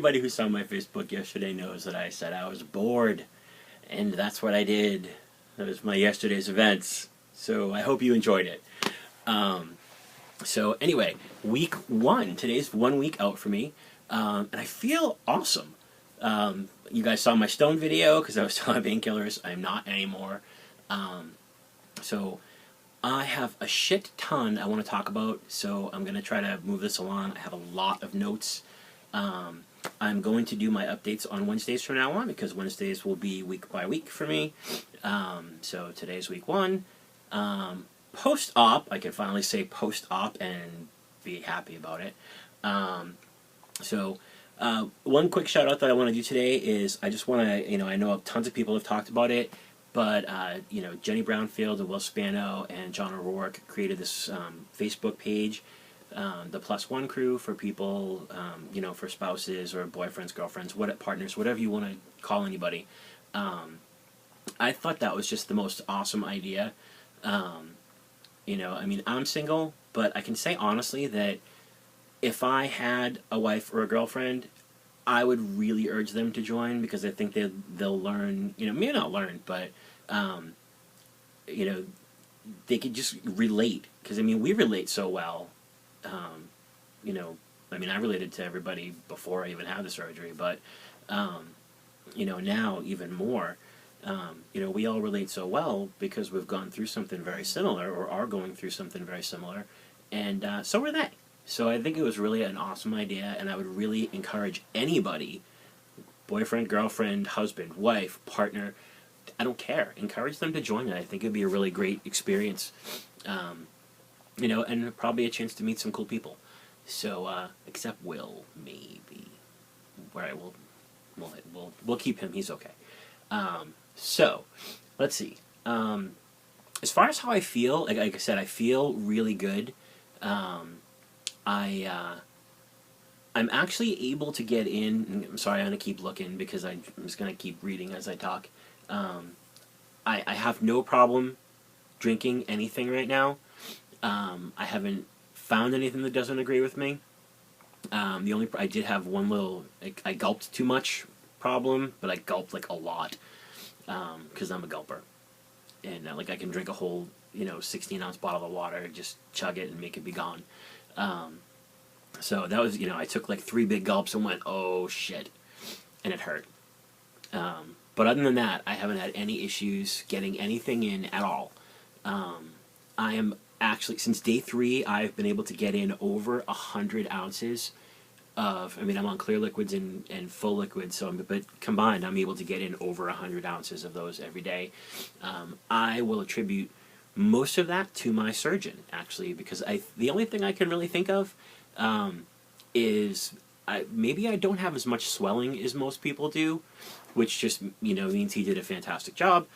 Anybody who saw my Facebook yesterday knows that I said I was bored, and that's what I did. That was my yesterday's events. So I hope you enjoyed it. So anyway, week 1. Today's 1 week out for me, and I feel awesome. You guys saw my stone video because I was still on painkillers. I'm not anymore. So I have a shit ton I want to talk about, so I'm going to try to move this along. I have a lot of notes. I'm going to do my updates on Wednesdays from now on, because Wednesdays will be week by week for me. So today's week 1. Post-op, I can finally say post-op and be happy about it. One quick shout out that I want to do today is I just want to, I know tons of people have talked about it, but, Jenny Brownfield and Will Spano and John O'Rourke created this Facebook page, the Plus One Crew, for people, for spouses or boyfriends, girlfriends, partners, whatever you want to call anybody. I thought that was just the most awesome idea. I'm single, but I can say honestly that if I had a wife or a girlfriend, I would really urge them to join, because I think they'll learn, maybe not learn, but, they could just relate. Because, we relate so well. I related to everybody before I even had the surgery, but, now even more. We all relate so well because we've gone through something very similar, or are going through something very similar, and so are they. So I think it was really an awesome idea, and I would really encourage anybody, boyfriend, girlfriend, husband, wife, partner, I don't care, encourage them to join it. I think it would be a really great experience, and probably a chance to meet some cool people. So, except Will, maybe, where we'll keep him, he's okay. So, let's see. As far as how I feel, like I said, I feel really good. I'm actually able to get in. I'm sorry, I'm going to keep looking because I'm just going to keep reading as I talk. I have no problem drinking anything right now. I haven't found anything that doesn't agree with me. I did have one little, I gulped too much problem, but I gulped like a lot, because I'm a gulper. And I can drink a whole, 16-ounce bottle of water, just chug it and make it be gone. So that was, I took like 3 big gulps and went, oh shit, and it hurt. But other than that, I haven't had any issues getting anything in at all. I am actually, since day 3, I've been able to get in over 100 ounces of, I'm on clear liquids and full liquids, but combined, I'm able to get in over 100 ounces of those every day. I will attribute most of that to my surgeon, actually, because the only thing I can really think of is maybe I don't have as much swelling as most people do, which just means he did a fantastic job.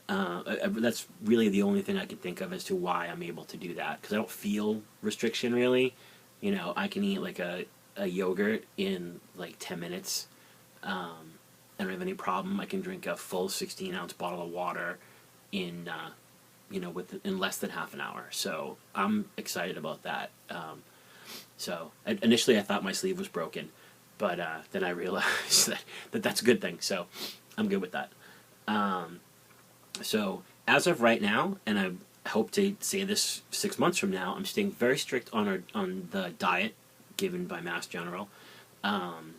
That's really the only thing I can think of as to why I'm able to do that, because I don't feel restriction really. I can eat like a yogurt in like 10 minutes. I don't have any problem. I can drink a full 16-ounce bottle of water in less than half an hour. So I'm excited about that. Initially I thought my sleeve was broken, but then I realized that that's a good thing. So I'm good with that. So as of right now, and I hope to say this 6 months from now, I'm staying very strict on the diet given by Mass General. I'm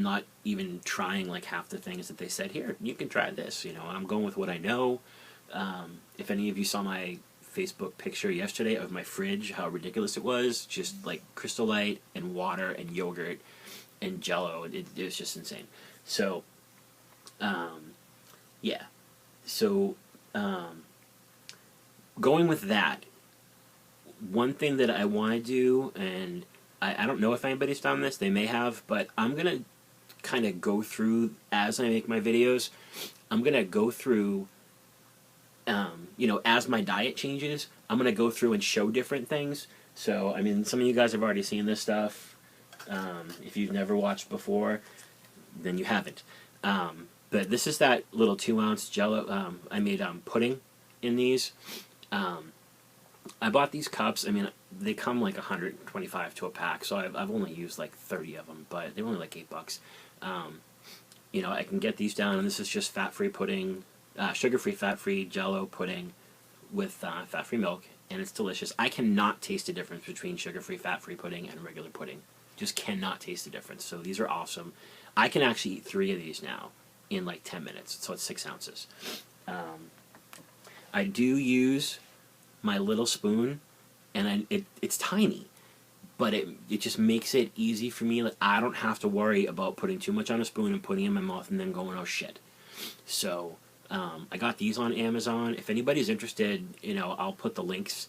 not even trying like half the things that they said here. You can try this. I'm going with what I know. If any of you saw my Facebook picture yesterday of my fridge, how ridiculous it was, just like Crystal Light and water and yogurt and Jell-O. It was just insane. So, yeah. So, going with that, one thing that I want to do, and I don't know if anybody's done this, they may have, but I'm going to kind of go through, as I make my videos, I'm going to go through, as my diet changes, I'm going to go through and show different things. So, some of you guys have already seen this stuff. If you've never watched before, then you haven't. But this is that little 2-ounce Jell-O. I made pudding in these. I bought these cups. they come like 125 to a pack, so I've only used like 30 of them, but they're only like $8. You know, I can get these down, and this is just fat-free pudding, sugar-free, fat-free Jell-O pudding with fat-free milk, and it's delicious. I cannot taste the difference between sugar-free, fat-free pudding and regular pudding. Just cannot taste the difference. So these are awesome. I can actually eat 3 of these now in like 10 minutes, so it's 6 ounces. I do use my little spoon, and it's tiny, but it just makes it easy for me. Like, I don't have to worry about putting too much on a spoon and putting it in my mouth and then going, oh shit. So I got these on Amazon. If anybody's interested, you know, I'll put the links.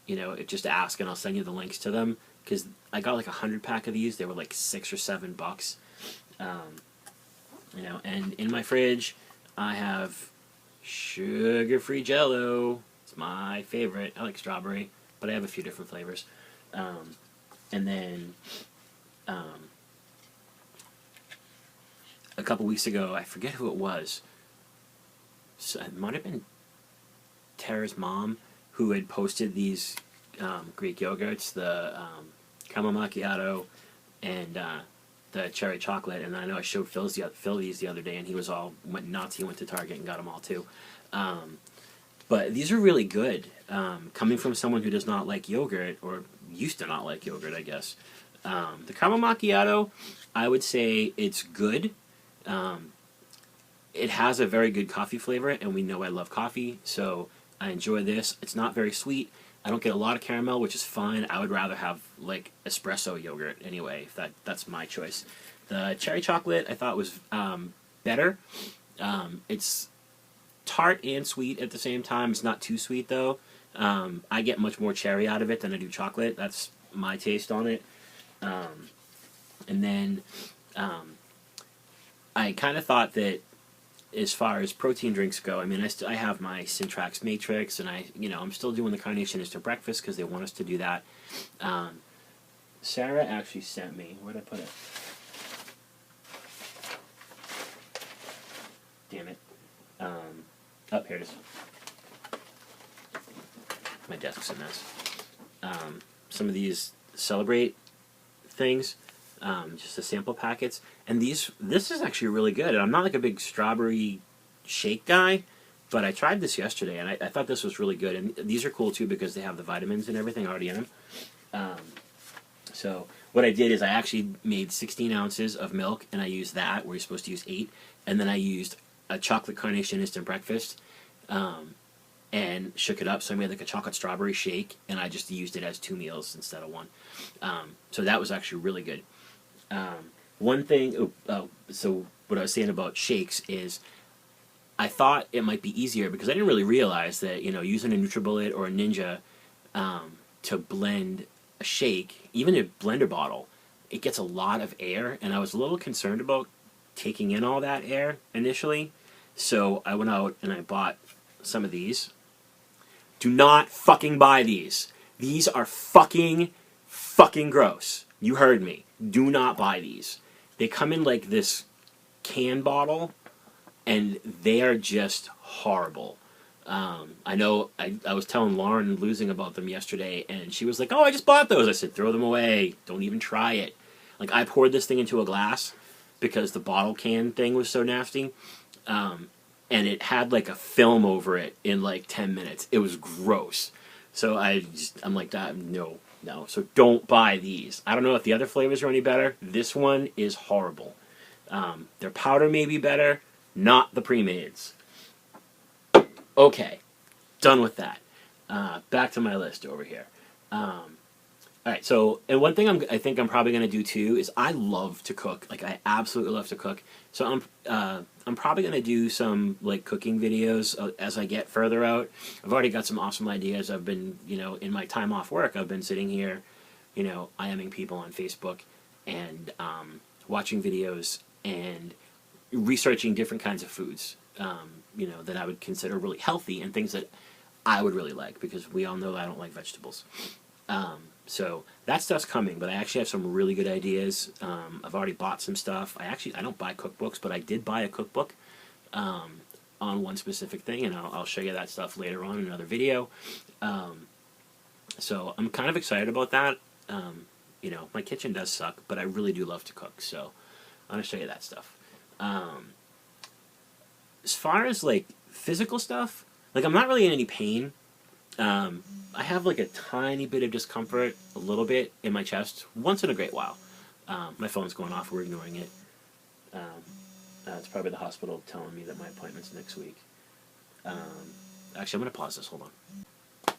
You know, just ask and I'll send you the links to them, because I got like 100-pack of these. They were like $6 or $7. You know, and in my fridge I have sugar-free Jell-O. It's my favorite. I like strawberry, but I have a few different flavors. And then a couple weeks ago, I forget who it was. So it might have been Tara's mom, who had posted these Greek yogurts, the caramel macchiato and the cherry chocolate. And I know I showed Phil these the other day, and he went nuts. He went to Target and got them all too. But these are really good. Coming from someone who does not like yogurt, or used to not like yogurt, I guess. The caramel macchiato, I would say it's good. It has a very good coffee flavor, and we know I love coffee, so I enjoy this. It's not very sweet. I don't get a lot of caramel, which is fine. I would rather have like espresso yogurt anyway, if that's my choice. The cherry chocolate I thought was better. It's tart and sweet at the same time. It's not too sweet though. I get much more cherry out of it than I do chocolate. That's my taste on it. And then I kind of thought that, as far as protein drinks go, I mean, I have my Syntrax Matrix, and I'm still doing the Carnation Instant Breakfast because they want us to do that. Sarah actually sent me, where'd I put it? Damn it. Here it is. My desk's a mess. Some of these Celebrate things, just the sample packets, and this is actually really good. And I'm not like a big strawberry shake guy, but I tried this yesterday, and I thought this was really good. And these are cool too because they have the vitamins and everything already in them. So what I did is I actually made 16 ounces of milk, and I used that, where you're supposed to use 8, and then I used a chocolate Carnation Instant Breakfast, and shook it up. So I made like a chocolate strawberry shake, and I just used it as 2 meals instead of 1. So that was actually really good. One thing, so what I was saying about shakes is, I thought it might be easier because I didn't really realize that, using a NutriBullet or a Ninja to blend a shake, even a blender bottle, it gets a lot of air, and I was a little concerned about taking in all that air initially. So I went out and I bought some of these. Do not fucking buy these. These are fucking gross. You heard me. Do not buy these. They come in like this can bottle, and they are just horrible. I know I was telling Lauren Losing about them yesterday, and she was like, oh, I just bought those. I said, throw them away. Don't even try it. Like, I poured this thing into a glass because the bottle can thing was so nasty. And it had like a film over it in like 10 minutes. It was gross. So I'm like, no. So don't buy these. I don't know if the other flavors are any better. This one is horrible. Their powder may be better, not the pre-mades. Okay, done with that. Back to my list over here. All right, so, and one thing I think I'm probably going to do too is I love to cook. Like, I absolutely love to cook. So I'm probably going to do some like cooking videos as I get further out. I've already got some awesome ideas. I've been, in my time off work, I've been sitting here, IMing people on Facebook and watching videos and researching different kinds of foods, that I would consider really healthy and things that I would really like, because we all know that I don't like vegetables. So that stuff's coming, but I actually have some really good ideas. I've already bought some stuff. I don't buy cookbooks, but I did buy a cookbook on one specific thing, and I'll show you that stuff later on in another video. So I'm kind of excited about that. You know, my kitchen does suck, but I really do love to cook. So I'm gonna show you that stuff. Um, as far as like physical stuff, like I'm not really in any pain. Um, I have like a tiny bit of discomfort, a little bit in my chest, once in a great while. My phone's going off. We're ignoring it. Um, it's probably the hospital telling me that my appointment's next week. Um, actually, I'm going to pause this. Hold on.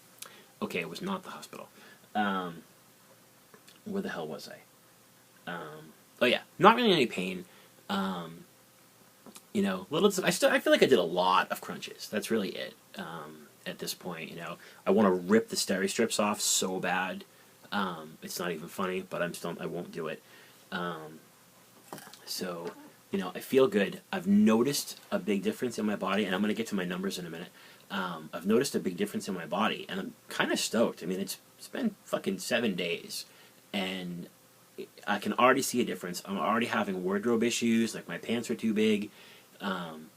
Okay, it was not the hospital. Um, where the hell was I? Oh yeah, not really in any pain. Um, you know, I feel like I did a lot of crunches. That's really it. At this point, you know, I want to rip the steri strips off so bad. It's not even funny, but I won't do it. Um, so, you know, I feel good. I've noticed a big difference in my body, and I'm going to get to my numbers in a minute. I've noticed a big difference in my body, and I'm kind of stoked. I mean, it's been fucking 7 days, and I can already see a difference. I'm already having wardrobe issues, like my pants are too big. Um,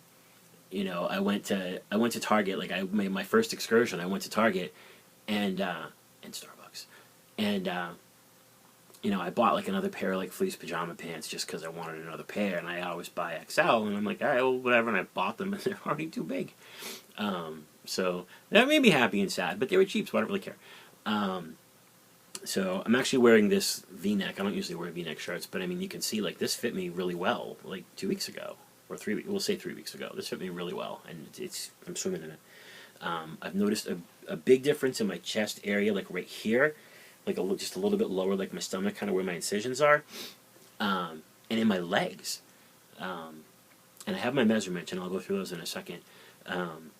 you know, I went to Target, like I made my first excursion. I went to Target and Starbucks, and you know, I bought like another pair of like fleece pajama pants just because I wanted another pair, and I always buy XL, and I'm like, all right, well, whatever, and I bought them, and they're already too big. So that made me happy and sad, but they were cheap, so I don't really care. Um, so I'm actually wearing this V-neck. I don't usually wear V-neck shirts, but I mean, you can see like this fit me really well, like 2 weeks ago or 3 weeks. We'll say 3 weeks ago. This fit me really well, and I'm swimming in it. I've noticed a big difference in my chest area, like right here, like just a little bit lower, like my stomach, kind of where my incisions are, and in my legs. And I have my measurements, and I'll go through those in a second. Um,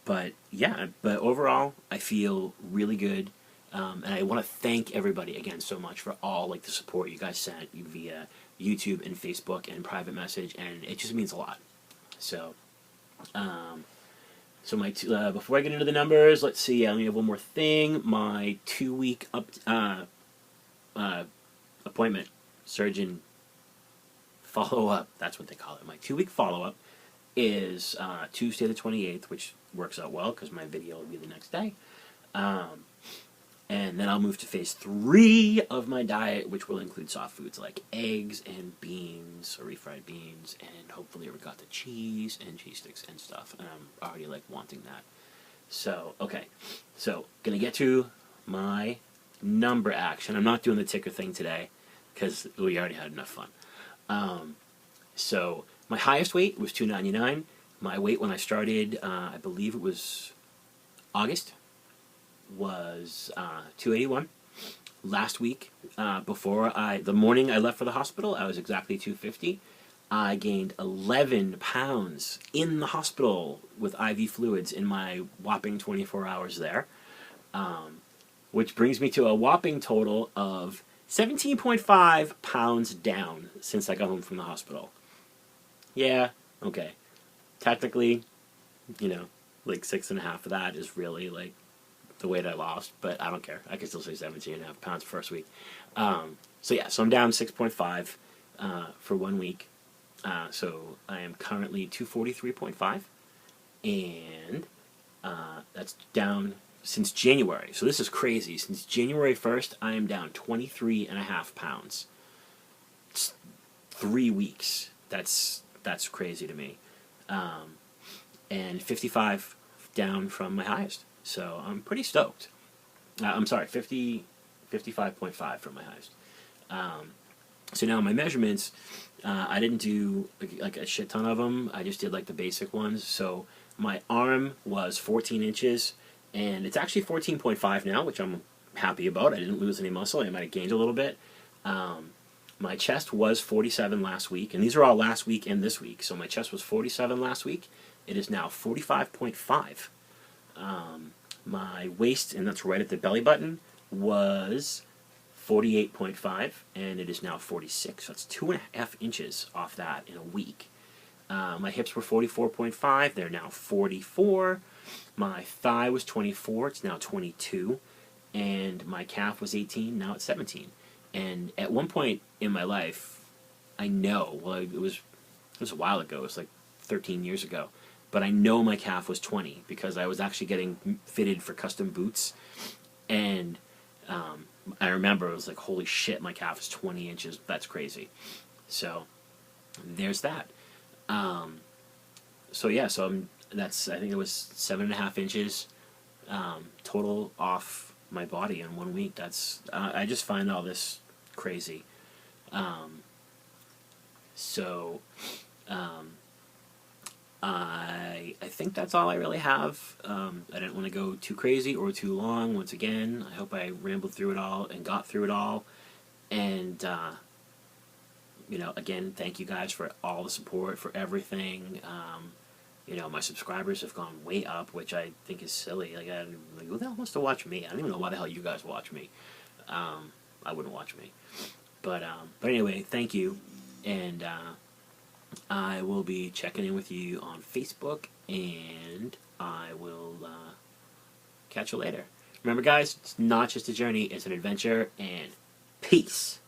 but yeah, but overall, I feel really good. And I want to thank everybody again so much for all like the support you guys sent via YouTube and Facebook and private message, and it just means a lot. So, um, before I get into the numbers, let's see. I only have one more thing. My 2 week uh, appointment, surgeon follow up. That's what they call it. My 2 week follow up is Tuesday the 28th, which works out well because my video will be the next day. And then I'll move to phase 3 of my diet, which will include soft foods like eggs and beans, or refried beans, and hopefully ricotta cheese and cheese sticks and stuff. And I'm already like wanting that. So, okay. So, gonna get to my number action. I'm not doing the ticker thing today because we already had enough fun. So, my highest weight was 299. My weight when I started, I believe it was August, was 281. Last week, the morning I left for the hospital, I was exactly 250. I gained 11 pounds in the hospital with IV fluids in my whopping 24 hours there, which brings me to a whopping total of 17.5 pounds down since I got home from the hospital. Yeah, okay. Technically, you know, like 6.5 of that is really like the weight I lost, but I don't care. I can still say 17.5 pounds first week. So I'm down 6.5 for 1 week. So I am currently 243.5, and that's down since January. So this is crazy. Since January 1st, I am down 23.5 pounds. It's 3 weeks. That's crazy to me. And 55 down from my highest. So I'm pretty stoked. I'm sorry, 55.5 from my highest. So now my measurements, I didn't do like a shit ton of them. I just did like the basic ones. So my arm was 14 inches, and it's actually 14.5 now, which I'm happy about. I didn't lose any muscle. I might have gained a little bit. My chest was 47 last week, and these are all last week and this week. So my chest was 47 last week. It is now 45.5. My waist, and that's right at the belly button, was 48.5, and it is now 46. So that's 2.5 inches off that in a week. My hips were 44.5. They're now 44. My thigh was 24. It's now 22. And my calf was 18. Now it's 17. And at one point in my life, I know, well, it was a while ago. It was like 13 years ago. But I know my calf was 20 because I was actually getting fitted for custom boots, And I remember it was like, holy shit, my calf is 20 inches. That's crazy. So there's that. So yeah, so I think it was 7.5 inches total off my body in 1 week. That's I just find all this crazy. So I think that's all I really have. I didn't want to go too crazy or too long. Once again, I hope I rambled through it all and got through it all. And again, thank you guys for all the support, for everything. My subscribers have gone way up, which I think is silly. Like, who the hell wants to watch me? I don't even know why the hell you guys watch me. I wouldn't watch me. But anyway, thank you. And I will be checking in with you on Facebook, and I will catch you later. Remember, guys, it's not just a journey, it's an adventure, and peace.